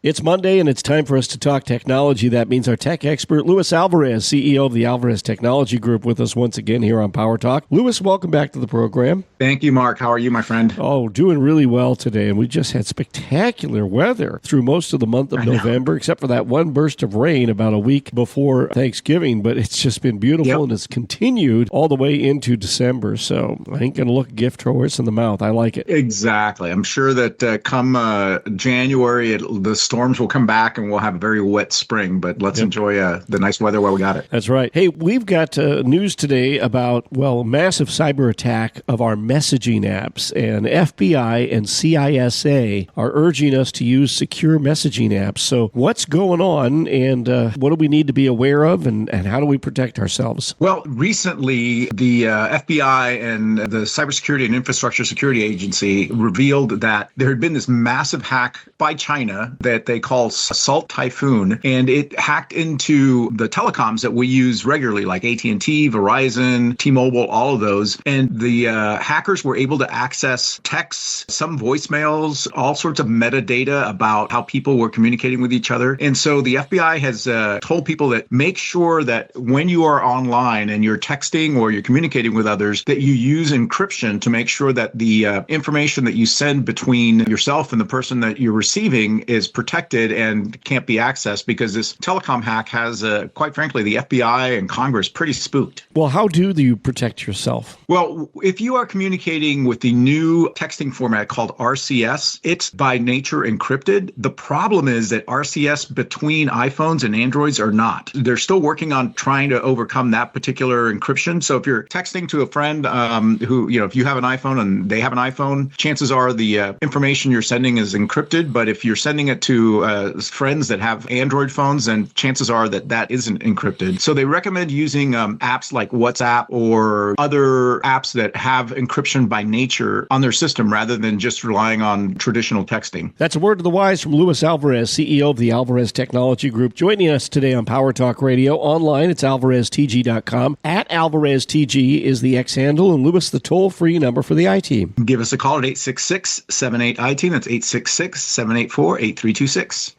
It's Monday, and it's time for us to talk technology. That means our tech expert, Luis Alvarez, CEO of the Alvarez Technology Group, with us once again here on Power Talk. Luis, welcome back to the program. Thank you, Mark. How are you, my friend? Oh, doing really well today, and we just had spectacular weather through most of the month of November, except for that one burst of rain about a week before Thanksgiving, but it's just been beautiful, and it's continued all the way into December, so I ain't going to look a gift horse in the mouth. I like it. Exactly. I'm sure that come January, the storms will come back and we'll have a very wet spring, but let's enjoy the nice weather while we got it. That's right. Hey, we've got news today about, a massive cyber attack of our messaging apps, and FBI and CISA are urging us to use secure messaging apps. So what's going on, and what do we need to be aware of, and how do we protect ourselves? Well, recently, the FBI and the Cybersecurity and Infrastructure Security Agency revealed that there had been this massive hack by China that they call Assault Typhoon, and it hacked into the telecoms that we use regularly, like AT&T, Verizon, T-Mobile, all of those. And the hackers were able to access texts, some voicemails, all sorts of metadata about how people were communicating with each other. And so the FBI has told people that make sure that when you are online and you're texting or you're communicating with others, that you use encryption to make sure that the information that you send between yourself and the person that you're receiving is protected and can't be accessed, because this telecom hack has, quite frankly, the FBI and Congress pretty spooked. Well, how do you protect yourself? Well, if you are communicating with the new texting format called RCS, it's by nature encrypted. The problem is that RCS between iPhones and Androids are not. They're still working on trying to overcome that particular encryption. So if you're texting to a friend who, if you have an iPhone and they have an iPhone, chances are the information you're sending is encrypted. But if you're sending it to friends that have Android phones, then chances are that isn't encrypted. So they recommend using apps like WhatsApp or other apps that have encryption by nature on their system rather than just relying on traditional texting. That's a word of the wise from Luis Alvarez, CEO of the Alvarez Technology Group, joining us today on Power Talk Radio. Online, it's alvareztg.com. At AlvarezTG is the X handle, and Luis, the toll-free number for the I-Team. Give us a call at 866-78-I-Team. That's 866-784-8326.